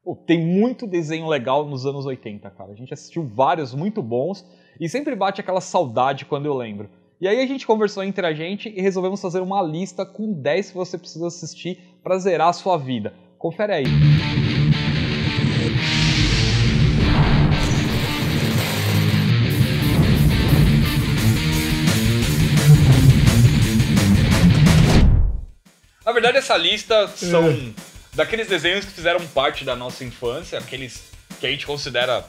Pô, tem muito desenho legal nos anos 80, cara. A gente assistiu vários muito bons e sempre bate aquela saudade quando eu lembro. E aí a gente conversou entre a gente e resolvemos fazer uma lista com 10 que você precisa assistir pra zerar a sua vida. Confere aí. Na verdade, essa lista são daqueles desenhos que fizeram parte da nossa infância, aqueles que a gente considera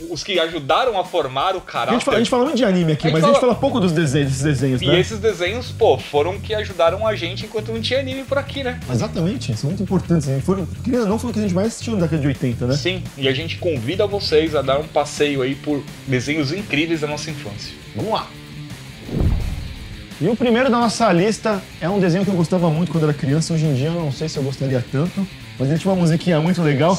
os que ajudaram a formar o caráter. A gente fala muito de anime aqui, mas a gente fala pouco desses desenhos, né? E esses desenhos, pô, foram que ajudaram a gente enquanto não tinha anime por aqui, né? Exatamente, são muito importantes. Querendo ou não, foi o que a gente mais assistiu na década de 80, né? Sim, e a gente convida vocês a dar um passeio aí por desenhos incríveis da nossa infância. Vamos lá! E o primeiro da nossa lista é um desenho que eu gostava muito quando era criança. Hoje em dia eu não sei se eu gostaria tanto, mas ele tinha uma musiquinha muito legal.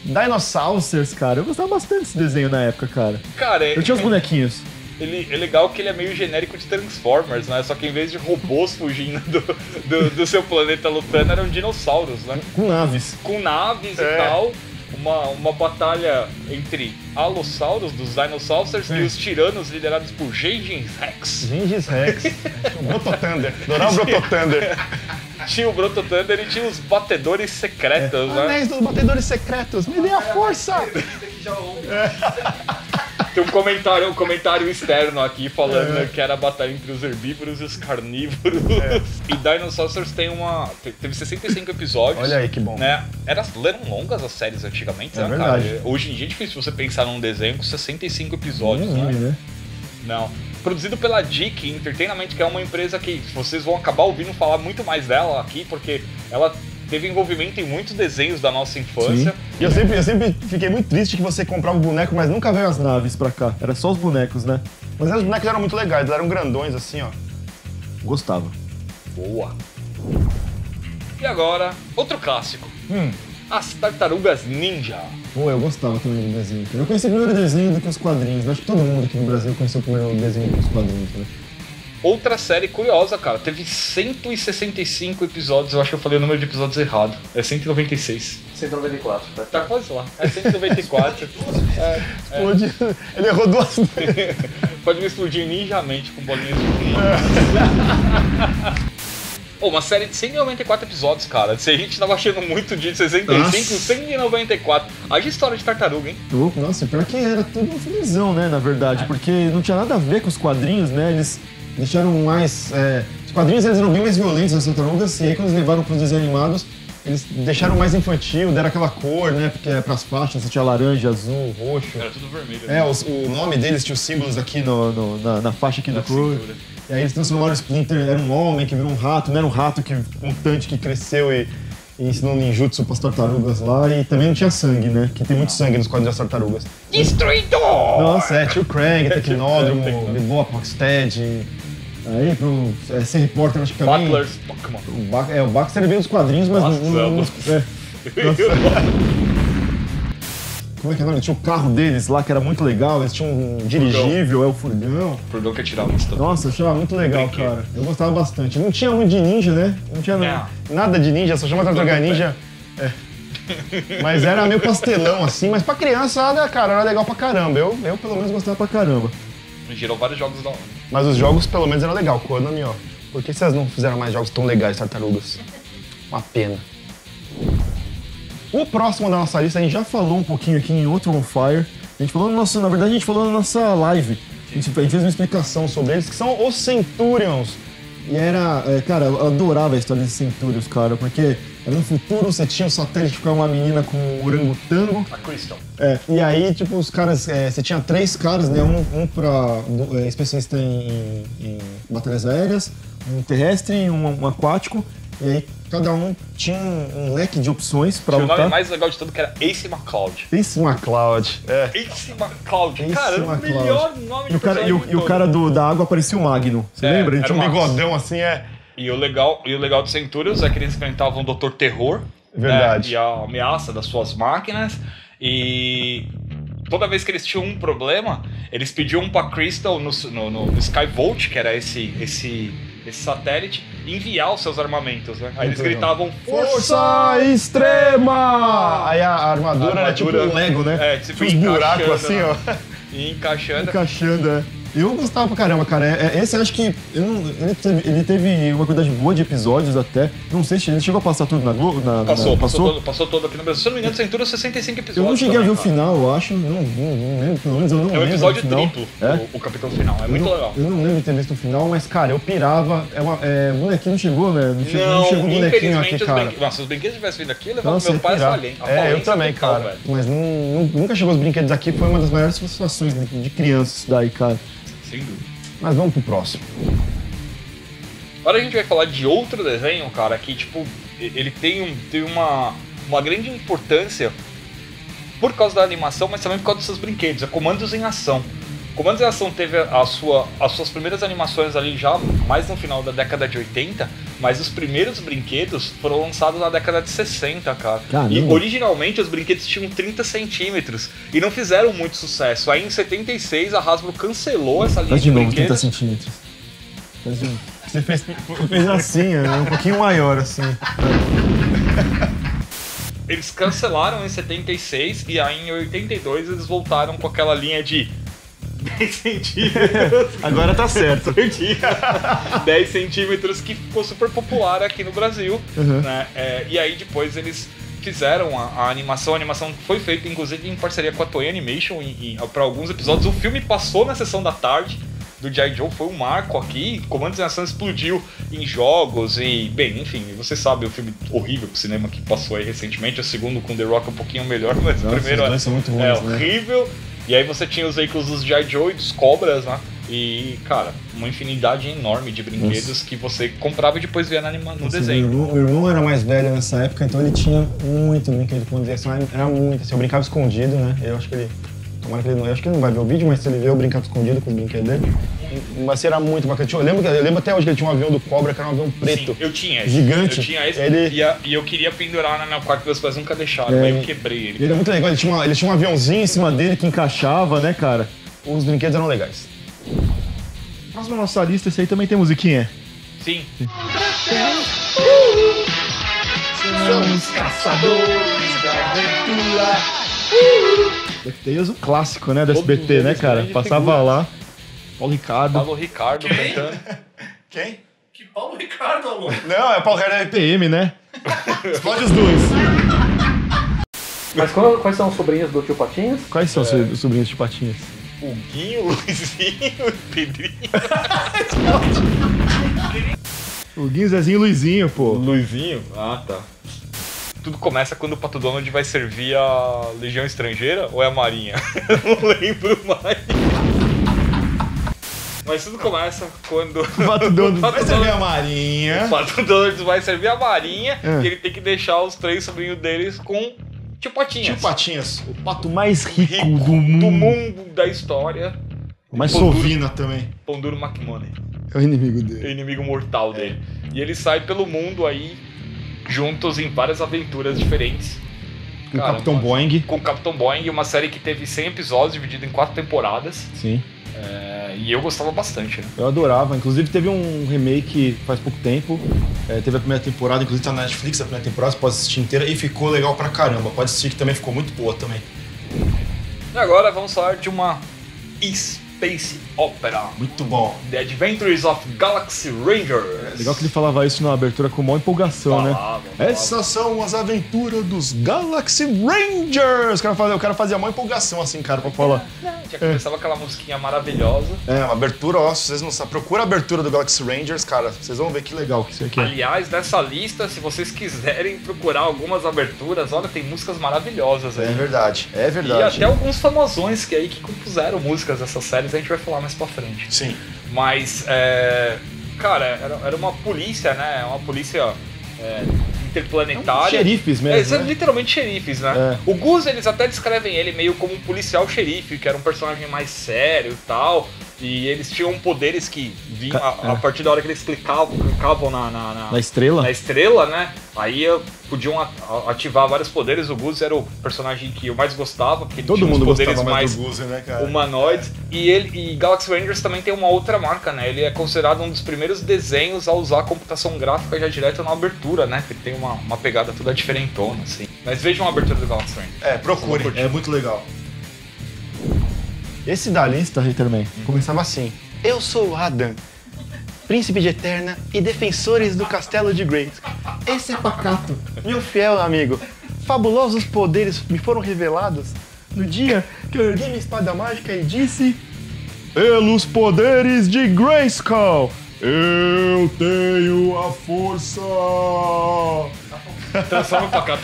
Dinosaurs, cara. Eu gostava bastante desse desenho na época, cara. Eu tinha os bonequinhos. Ele é legal que ele é meio genérico de Transformers, né? Só que em vez de robôs fugindo do seu planeta lutando, eram dinossauros, né? Com naves. Com naves e tal. Uma batalha entre Allosaurus, dos Dinosaurs, e os tiranos liderados por Gengis Rex. Gengis Rex. O Broto Thunder. Adorava o Broto Thunder. Tinha o Broto Thunder e tinha os batedores secretos, né? Anéis dos batedores secretos, me dê a força! Tem um comentário externo aqui falando que era a batalha entre os herbívoros e os carnívoros. E Dinosaurs teve 65 episódios. Olha aí que bom. Né? Eram longas as séries antigamente, né, verdade. Cara? Hoje em dia é difícil você pensar num desenho com 65 episódios, né? Não. Produzido pela Dick Entertainment, que é uma empresa que vocês vão acabar ouvindo falar muito mais dela aqui, porque ela teve envolvimento em muitos desenhos da nossa infância. Sim. E eu sempre fiquei muito triste que você comprava o boneco, mas nunca veio as naves pra cá. Era só os bonecos, né? Mas os bonecos eram muito legais, eles eram grandões assim, ó. Gostava. Boa. E agora, outro clássico. As Tartarugas Ninja. Pô, eu gostava também do desenho. Eu conheci o primeiro desenho do que os quadrinhos. Eu acho que todo mundo aqui no Brasil conheceu o primeiro desenho do que os quadrinhos, né? Outra série curiosa, cara. Teve 165 episódios. Eu acho que eu falei o número de episódios errado. É 196. 194, tá? Tá quase lá. É 194. Explodiu. Ele errou duas vezes. Pode me explodir ninjamente com bolinhas de uma série de 194 episódios, cara. Se a gente tava achando muito de 65, 194. Haja história de tartaruga, hein? Nossa, pior que era tudo uma felizão, né, na verdade. Porque não tinha nada a ver com os quadrinhos, né? Eles deixaram mais... Os quadrinhos eles eram bem mais violentos, as tartarugas. E aí quando eles levaram pros desenhos animados, eles deixaram mais infantil, deram aquela cor, né? Porque pras faixas você tinha laranja, azul, roxo. Era tudo vermelho. O nome deles tinha os símbolos aqui na faixa aqui da cor. E aí eles transformaram o Splinter, era um homem que virou um rato, não era um rato mutante que cresceu e ensinou ninjutsu pras tartarugas lá. E também não tinha sangue, né? Que tem muito sangue nos quadrinhos das tartarugas. Destruidor! Nossa, tinha o Krang, Tecnódromo, Bebop, Rocksteady. Aí ser repórter, acho que também... Butlers Pokémon. O Baxter veio dos quadrinhos, mas Como é que é o nome? Tinha o carro deles lá, que era muito legal. Eles tinham um dirigível, o furgão. O furgão que atirava isso também. Nossa, eu achava muito legal, cara. Eu gostava bastante. Não tinha muito de ninja, né? Não tinha nada de ninja, só chama Tartaruga Ninja. Mas era meio pastelão, assim. Mas pra criança, cara, era legal pra caramba. Eu pelo menos, gostava pra caramba. Gerou vários jogos da hora. Mas os jogos, pelo menos, eram legal. Konami, ó. Por que vocês não fizeram mais jogos tão legais, tartarugas? Uma pena. O próximo da nossa lista, a gente já falou um pouquinho aqui em outro On Fire. A gente falou na verdade, a gente falou na nossa live. A gente fez uma explicação sobre eles, que são os Centurions. E era... cara, eu adorava a história desses Centurions, cara, porque era no futuro, você tinha o satélite com uma menina com um orangotango. A Crystal. E aí, tipo, os caras... você tinha 3 caras, né? Um pra especialista em batalhas aéreas, um terrestre e um aquático. E aí, cada um tinha um leque de opções pra lutar. O nome mais legal de tudo que era Ace McCloud. Ace McCloud. Ace McCloud. Cara, o melhor nome de E o cara da água parecia o Magno. Você lembra? Ele tinha um bigodão assim, E o legal do Centurions é que eles enfrentavam o Dr. Terror. Verdade. Né? E a ameaça das suas máquinas. E toda vez que eles tinham um problema, eles pediam pra Crystal no Skyvolt, que era esse esse satélite e enviar os seus armamentos, né? Aí eles gritavam Força Extrema! Aí a armadura era tipo um Lego, né? Tipo uns buracos assim, ó. E encaixando. Encaixando, é. Eu gostava pra caramba, cara. Esse eu acho que. Ele teve uma quantidade boa de episódios até. Não sei se ele chegou a passar tudo na Globo. Passou todo aqui no Brasil. Se eu não me engano, Centura 65 episódios. Eu não cheguei a ver o final, eu acho. Eu não lembro, pelo menos eu não lembro. É um episódio triplo, o capítulo final. É muito legal. Eu não lembro de ter visto o final, mas, cara, eu pirava. O bonequinho não chegou, né? Não chegou o bonequinho aqui, cara. Nossa, se os brinquedos tivessem vindo aqui, eu levava meu pai a falência. Eu também, cara. Velho. Mas nunca chegou os brinquedos aqui. Foi uma das maiores frustrações de criança isso daí, cara. Sem dúvida. Mas vamos pro próximo. Agora a gente vai falar de outro desenho, cara, que tipo, ele tem uma grande importância por causa da animação, mas também por causa dos seus brinquedos. É Comandos em Ação. Comandos em Ação teve as suas primeiras animações ali já mais no final da década de 80, mas os primeiros brinquedos foram lançados na década de 60, cara. Caramba. E originalmente os brinquedos tinham 30 centímetros e não fizeram muito sucesso. Aí em 76 a Hasbro cancelou essa linha de brinquedos. 30 centímetros. Você fez assim, um pouquinho maior assim. Eles cancelaram em 76 e aí em 82 eles voltaram com aquela linha de 10 centímetros. Agora tá certo. 10 centímetros que ficou super popular aqui no Brasil. Né? E aí depois eles fizeram a animação. A animação foi feita inclusive em parceria com a Toei Animation para alguns episódios. O filme passou na sessão da tarde do G.I. Joe, foi um marco aqui. Comandos em Ação explodiu em jogos e, bem, enfim, você sabe o filme horrível pro cinema que passou aí recentemente. O segundo com The Rock um pouquinho melhor, mas o primeiro são muito ruins, horrível. Né? E aí você tinha os veículos dos G.I. Joe e dos Cobras, né? E, cara, uma infinidade enorme de brinquedos que você comprava e depois via no desenho. Meu irmão era mais velho nessa época, então ele tinha muito brinquedo com desenho. Era muito, assim, eu brincava escondido, né? Eu acho que ele... Tomara que ele não... Eu acho que ele não vai ver o vídeo, mas se ele ver, eu brincava escondido com os brinquedos dele. Mas era muito bacana. Eu lembro até hoje que ele tinha um avião do Cobra, que era um avião preto. Sim, eu tinha esse. Gigante. Eu tinha esse e eu queria pendurar no meu quarto, meus pais nunca deixaram, aí eu quebrei ele. Ele era muito legal, ele tinha um aviãozinho em cima dele que encaixava, né, cara? Os brinquedos eram legais. Próximo na nossa lista, esse aí também tem musiquinha. Sim. Somos caçadores da aventura. DuckTales, o clássico, né, do SBT, né, cara? Passava lá. Paulo Ricardo cantando. Quem? Que Paulo Ricardo, alô? Não, é Paulo Ricardo da EPM, né? Explode os dois. Mas quais são os sobrinhos do Tio Patinhas? Quais são os sobrinhos de Patinhas? O Guinho, o Luizinho e o Pedrinho. O Guinho, Zezinho e Luizinho, pô. Luizinho? Ah, tá. Tudo começa quando o Pato Donald vai servir a Legião Estrangeira ou é a Marinha? Eu não lembro mais. Mas tudo começa quando... O Pato Donald vai servir a Marinha. O Pato Donald vai servir a Marinha e ele tem que deixar os 3 sobrinhos deles com Tio Patinhas. Tio Patinhas, o pato mais rico do mundo. Da história. Mais sovina também. Pão Duro McMoney. É o inimigo dele. É o inimigo mortal dele. E ele sai pelo mundo aí, juntos em várias aventuras diferentes. Com o Capitão Boing. Com o Capitão Boing, uma série que teve 100 episódios, dividido em 4 temporadas. Sim. E eu gostava bastante, né? Eu adorava. Inclusive teve um remake faz pouco tempo. Teve a primeira temporada, inclusive tá na Netflix a primeira temporada, você pode assistir inteira e ficou legal pra caramba. Pode assistir que também ficou muito boa também. E agora vamos falar de uma Space Opera. Muito bom. The Adventures of Galaxy Rangers. Legal que ele falava isso na abertura com maior empolgação, falava. Essas são as aventuras dos Galaxy Rangers. O cara fazia maior empolgação assim, cara, pra falar. Já começava aquela musiquinha maravilhosa. Uma abertura, ó, se vocês não sabem, procura a abertura do Galaxy Rangers, cara, vocês vão ver que legal que isso aqui é. Aliás, nessa lista, se vocês quiserem procurar algumas aberturas, olha, tem músicas maravilhosas aí. É verdade. E até alguns famosões que compuseram músicas dessas séries, a gente vai falar mais pra frente. Sim. Mas, cara, era uma polícia, né? Uma polícia interplanetária. Xerifes mesmo, né? Literalmente xerifes, né? O Gus, eles até descrevem ele meio como um policial xerife, que era um personagem mais sério e tal. E eles tinham poderes que vinham a partir da hora que eles clicavam Na estrela? na estrela, né? Aí podiam ativar vários poderes. O Gus era o personagem que eu mais gostava, porque ele Todo tinha mundo os poderes gostava mais mais do Goose, né, cara? humanoides. E Galaxy Rangers também tem uma outra marca, né? Ele é considerado um dos primeiros desenhos a usar a computação gráfica já direto na abertura, né? Ele tem uma pegada toda diferentona, assim. Mas vejam a abertura do Galaxy Rangers. Procure, é muito legal. Esse da lista, Haterman, começava assim. Eu sou Adam, príncipe de Eterna e defensores do castelo de Grayskull. Esse é pacato. Meu fiel amigo, fabulosos poderes me foram revelados no dia que eu ergui minha espada mágica e disse... Pelos poderes de Grayskull, eu tenho a força. Transforma pra cá.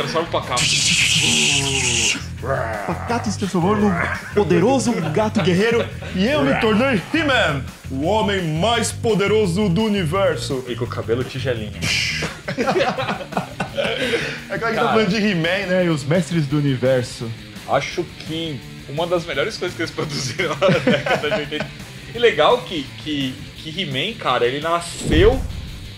Pacato se transformou num poderoso gato guerreiro e eu me tornei He-Man, o homem mais poderoso do universo. E com o cabelo tigelinho. É claro que tá falando de He-Man, né? E os mestres do universo. Acho que uma das melhores coisas que eles produziram na década de 80. E legal que He-Man, cara, ele nasceu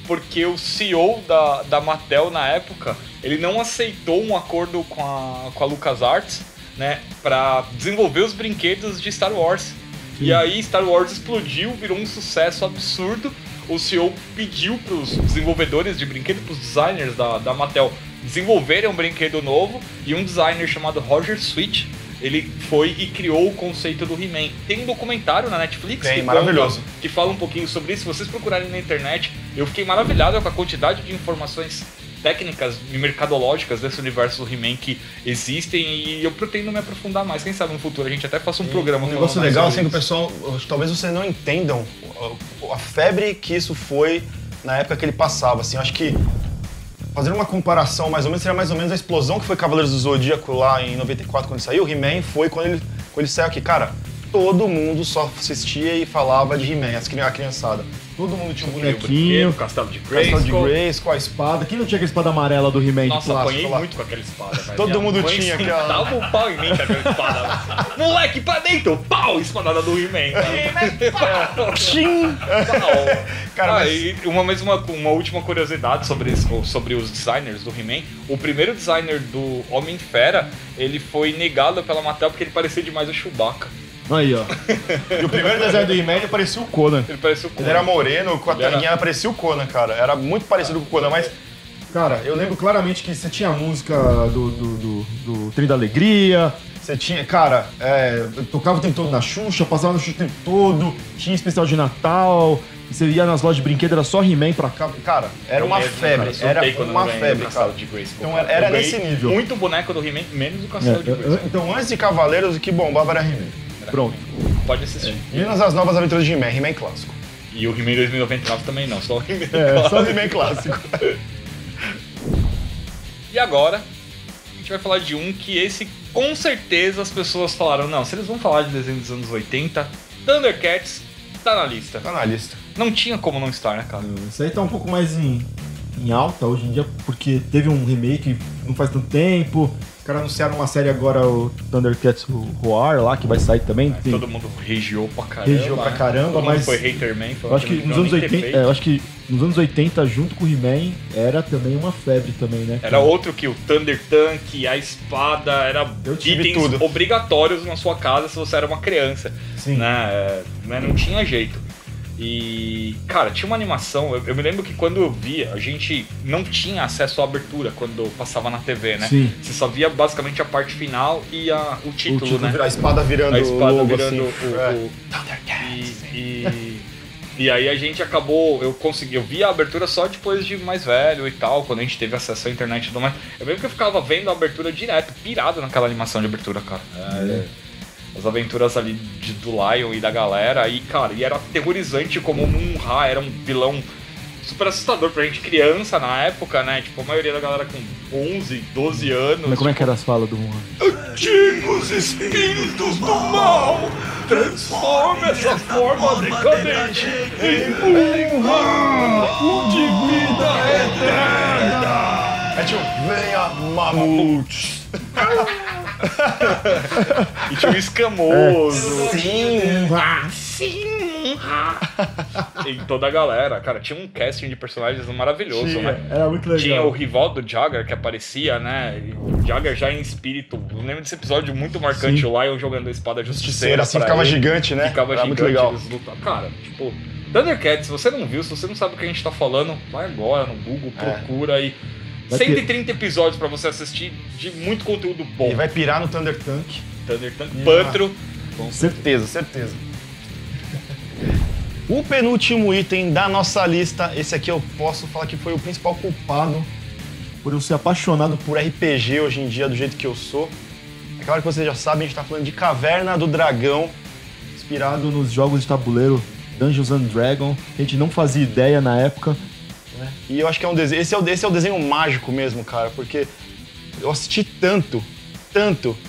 porque o CEO da Mattel na época, ele não aceitou um acordo com a LucasArts, né, pra desenvolver os brinquedos de Star Wars. Sim. E aí Star Wars explodiu, virou um sucesso absurdo. O CEO pediu pros desenvolvedores de brinquedo, pros designers da Mattel, desenvolverem um brinquedo novo, e um designer chamado Roger Switch, ele foi e criou o conceito do He-Man. Tem um documentário na Netflix maravilhoso, que fala um pouquinho sobre isso. Se vocês procurarem na internet, eu fiquei maravilhado com a quantidade de informações técnicas e mercadológicas desse universo do He-Man que existem, e eu pretendo me aprofundar mais. Quem sabe no futuro a gente até faça um programa. Um negócio legal, assim, que o pessoal, talvez vocês não entendam a febre que isso foi na época que ele passava, assim, eu acho que fazendo uma comparação, mais ou menos, seria mais ou menos a explosão que foi Cavaleiros do Zodíaco lá em 94, quando saiu. O He-Man foi quando ele saiu aqui. Cara, todo mundo só assistia e falava de He-Man, a criançada. Todo mundo tinha um bonequinho, Castelo de Grayskull, com a espada. Quem não tinha aquela espada amarela do He-Man de Nossa, plástico? apanhei muito com aquela espada, velho. Todo mundo tinha aquela. Dava um pau em mim com aquela espada. Moleque, pra dentro! Pau! Espadada do He-Man. Tchim! Cara, e uma última curiosidade sobre os designers do He-Man. O primeiro designer do Homem-Fera, ele foi negado pela Mattel porque ele parecia demais o Chewbacca. Aí, ó. E o primeiro design do He-Man, ele parecia o Conan. Ele era moreno, com a terrinha, parecia o Conan, cara. Era muito parecido com o Conan, mas... Cara, eu lembro claramente que você tinha a música do Trem da Alegria, você tinha... Cara, tocava o tempo todo na Xuxa, passava no Xuxa o tempo todo, tinha especial de Natal, você ia nas lojas de brinquedo, era só He-Man pra cá. Cara, era uma febre, era uma febre, cara. Então era nesse nível. Muito boneco do He-Man, menos o Castelo de Grayskull. Então, antes de Cavaleiros, o que bombava era He-Man. Pronto. Pode assistir. Menos as novas aventuras de He-Man, He-Man clássico. E o He-Man 2099 também não, só o He-Man clássico. Só o He-Man clássico. E agora, a gente vai falar de um que esse, com certeza, as pessoas falaram, não, se eles vão falar de desenho dos anos 80, Thundercats tá na lista. Tá na lista. Não tinha como não estar, né, cara? Isso aí tá um pouco mais em alta hoje em dia, porque teve um remake não faz tanto tempo. Os caras anunciaram uma série agora, o Thundercats Roar lá, que vai sair também. Todo mundo regiou pra caramba. Mas foi Haterman. Eu acho que nos anos 80, acho que nos anos 80, junto com o He-Man, era também uma febre também, né? Era outro que o Thunder Tank, a espada, era itens obrigatórios na sua casa se você era uma criança. Sim. Né? Não tinha jeito. E, cara, tinha uma animação, eu me lembro que quando eu via, a gente não tinha acesso à abertura quando passava na TV, né? Sim. Você só via basicamente a parte final e o título, né? A espada virando o logo, virando assim. E aí a gente acabou, eu vi a abertura só depois de mais velho e tal, quando a gente teve acesso à internet e tudo mais. Eu lembro que eu ficava vendo a abertura direto, pirado naquela animação de abertura, cara. As aventuras ali do Lion e da galera, e cara, e era aterrorizante como o Mun-Ra era um vilão super assustador pra gente criança na época, né? Tipo, a maioria da galera com 11, 12 anos. Mas como é que era as falas do Mun-Ra? Antigos espíritos do mal, transforma essa forma decadente em Mun-Ra, de vida eterna. É tipo, venha mamute. E tinha um escamoso. Sim, em toda a galera. Cara, tinha um casting de personagens maravilhoso, né? Era muito legal. Tinha o rival do Jagger que aparecia, né? E o Jagger já em espírito. Eu lembro desse episódio muito marcante, o Lion jogando a espada justiceira. Assim, pra ficava ele. gigante, né? Ficava Era gigante, muito legal. eles lutavam. Cara, tipo, Thundercats, se você não viu, se você não sabe o que a gente tá falando, vai agora no Google, procura aí. Vai 130 episódios pra você assistir de muito conteúdo bom. E vai pirar no Thunder Tank. Thunder Tank, Pantro. Certeza. O penúltimo item da nossa lista, esse aqui eu posso falar que foi o principal culpado Por eu ser apaixonado por RPG hoje em dia, do jeito que eu sou. É claro que vocês já sabem, a gente tá falando de Caverna do Dragão. inspirado nos jogos de tabuleiro Dungeons and Dragons. A gente não fazia ideia na época. E eu acho que é um desenho. Esse é o desenho mágico mesmo, cara, porque eu assisti tanto.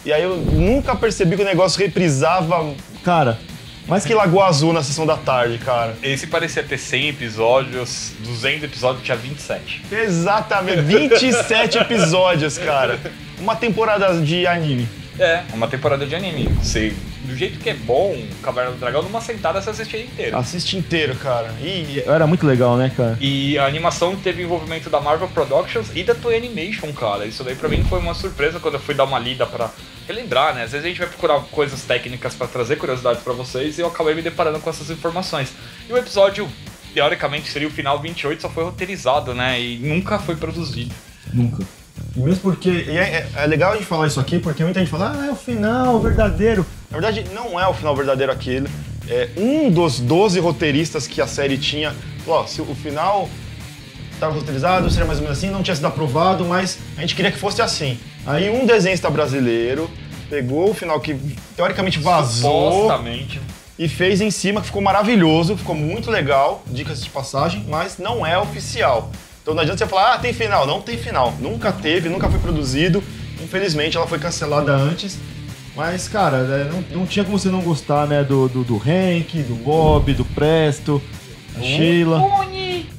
E aí eu nunca percebi que o negócio reprisava Cara, mais que Lagoa Azul na sessão da tarde, cara. Esse parecia ter 100 episódios, 200 episódios, tinha 27. Exatamente, 27 episódios, cara. Uma temporada de anime. É, uma temporada de anime. Você, do jeito que é bom, Caverna do Dragão, numa sentada você assistia inteiro. Assiste inteiro, cara. E era muito legal, né, cara? E a animação teve envolvimento da Marvel Productions e da Toei Animation, cara. Isso daí pra mim foi uma surpresa quando eu fui dar uma lida pra relembrar, né? Às vezes a gente vai procurar coisas técnicas pra trazer curiosidades pra vocês e eu acabei me deparando com essas informações. E o episódio, teoricamente, seria o final 28, só foi roteirizado, né? E nunca foi produzido. Nunca. E mesmo porque... E é legal a gente falar isso aqui, porque muita gente fala, é o final verdadeiro. Na verdade, não é o final verdadeiro aquele. É um dos 12 roteiristas que a série tinha. Ó, se o final estava roteirizado, seria mais ou menos assim, não tinha sido aprovado, mas a gente queria que fosse assim. Aí um desenhista brasileiro pegou o final que teoricamente vazou Supostamente. e fez em cima, que ficou maravilhoso, ficou muito legal, dicas de passagem, mas não é oficial. Então não adianta você falar, tem final. Não tem final. Nunca teve, nunca foi produzido. Infelizmente ela foi cancelada antes. Mas, cara, não tinha como você não gostar, né, do Hank, do Bob, do Presto, da Sheila.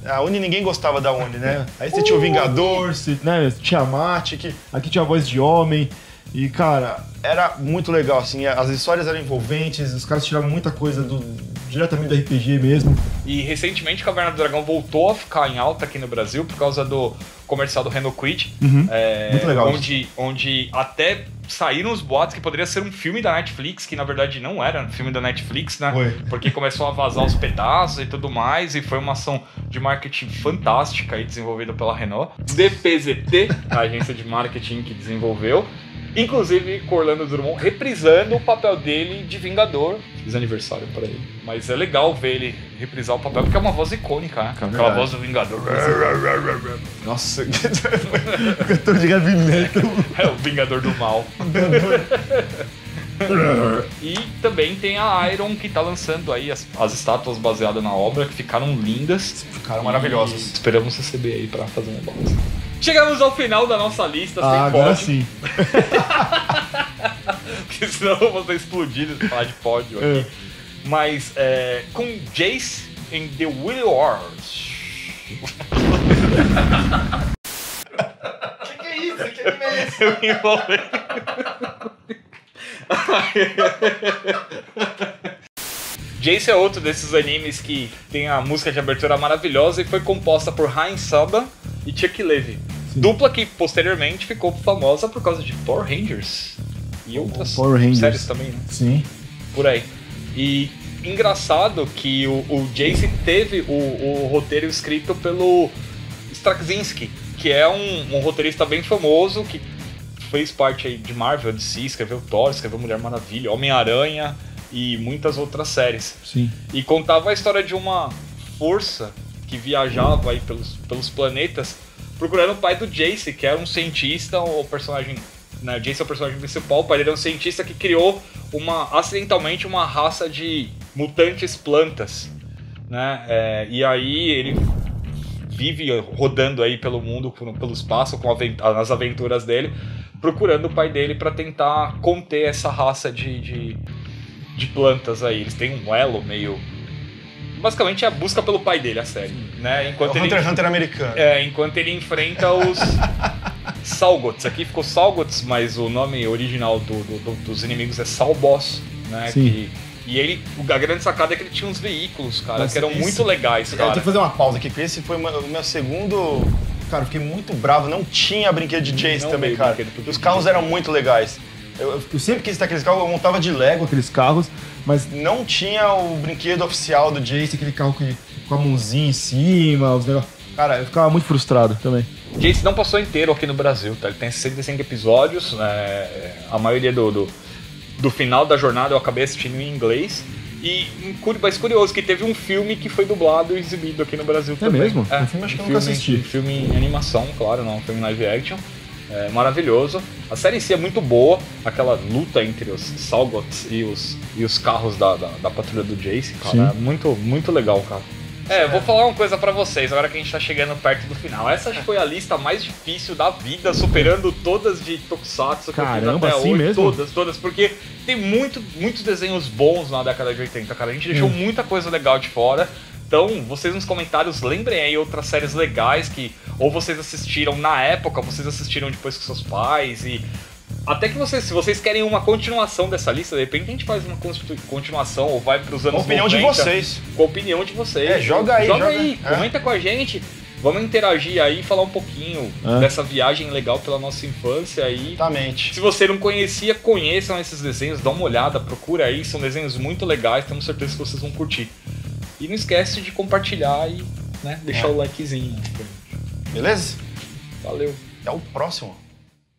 A Uni ninguém gostava da Uni, né? Aí você tinha o Vingador, Né, Tiamat, que aqui tinha a voz de homem. E, cara, era muito legal, assim, as histórias eram envolventes, os caras tiravam muita coisa diretamente do RPG mesmo. E recentemente Caverna do Dragão voltou a ficar em alta aqui no Brasil por causa do comercial do Reno Quid. Muito legal. Onde até saíram os boatos que poderia ser um filme da Netflix, que na verdade não era um filme da Netflix, né? Foi. Porque começou a vazar os pedaços e tudo mais, e foi uma ação de marketing fantástica aí, desenvolvida pela Renault. DPZT, a agência de marketing que desenvolveu. Inclusive com Orlando Drummond reprisando o papel dele de Vingador. Fiz aniversário pra ele. Mas é legal ver ele reprisar o papel, porque é uma voz icônica, né? Aquela voz do Vingador. Nossa, Cantor de gabinete. É o Vingador do Mal. E também tem a Iron, que tá lançando aí as estátuas baseadas na obra, que ficaram lindas. ficaram maravilhosas. E esperamos receber aí pra fazer um negócio. Chegamos ao final da nossa lista, sem Agora pódio. sim. Porque senão eu vou ser explodido se falar de pódio aqui. Mas com Jace em The Will Wars. Que é isso? Que anime é esse? Eu me envolvi. Jace é outro desses animes que tem a música de abertura maravilhosa e foi composta por Hain Saba e Chuck Levy. Dupla que posteriormente ficou famosa por causa de Power Rangers e outras Power Rangers. séries também, né? Sim. Por aí. E engraçado que o Jace teve o roteiro escrito pelo Straczynski, que é um roteirista bem famoso, que fez parte aí de Marvel, DC, escreveu Thor, escreveu Mulher Maravilha, Homem-Aranha e muitas outras séries. Sim. E contava a história de uma força que viajava aí pelos planetas procurando o pai do Jace, que era um cientista, o personagem... Né, Jace é o personagem principal, o pai dele é um cientista que criou acidentalmente uma raça de mutantes plantas, né? E aí ele vive rodando aí pelo mundo, pelo espaço, nas aventuras dele, procurando o pai dele para tentar conter essa raça de plantas aí. Eles têm um elo meio... Basicamente é a busca pelo pai dele, a série, né? Enquanto É o Hunter x Hunter americano. enquanto ele enfrenta os Salgots. Aqui ficou Salgots, mas o nome original dos inimigos é Salboss, né? Sim. E a grande sacada é que ele tinha uns veículos, cara, Nossa, que eram esse- muito legais, Eu cara. tenho que fazer uma pausa aqui, porque esse foi o meu segundo... Cara, eu fiquei muito bravo, não tinha brinquedo de Jace Não também, veio cara. brinquedo pro Os Jace. carros eram muito legais. Eu sempre quis ter aqueles carros, eu montava de Lego aqueles carros, mas não tinha o brinquedo oficial do Jace, aquele carro com a mãozinha em cima, os negócios. Cara, eu ficava muito frustrado também. Jace não passou inteiro aqui no Brasil, tá? Ele tem 65 episódios, a maioria do final da jornada eu acabei assistindo em inglês. E mas curioso que teve um filme que foi dublado e exibido aqui no Brasil também. mesmo? É, Um filme acho que eu nunca assisti. Um filme em animação, claro, não um filme live action. É maravilhoso. A série em si é muito boa, aquela luta entre os Salgots e os carros da patrulha do Jace, cara, Sim. é muito legal, cara. Eu vou falar uma coisa pra vocês, agora que a gente tá chegando perto do final. Essa acho que foi a lista mais difícil da vida, superando todas de Tokusatsu que eu Caramba, fiz até assim hoje. mesmo? Todas, porque tem muitos desenhos bons na década de 80, cara. A gente deixou muita coisa legal de fora. Então, vocês nos comentários lembrem aí outras séries legais que ou vocês assistiram na época, vocês assistiram depois com seus pais e... Até que se vocês querem uma continuação dessa lista, de repente a gente faz uma continuação ou vai pros anos A opinião 90, de vocês. com a opinião de vocês. Joga aí. Comenta com a gente. Vamos interagir aí, falar um pouquinho dessa viagem legal pela nossa infância aí. Exatamente. Se você não conhecia, conheçam esses desenhos, dá uma olhada, procura aí, são desenhos muito legais, temos certeza que vocês vão curtir. E não esquece de compartilhar e deixar o likezinho. Beleza? Valeu. Até o próximo.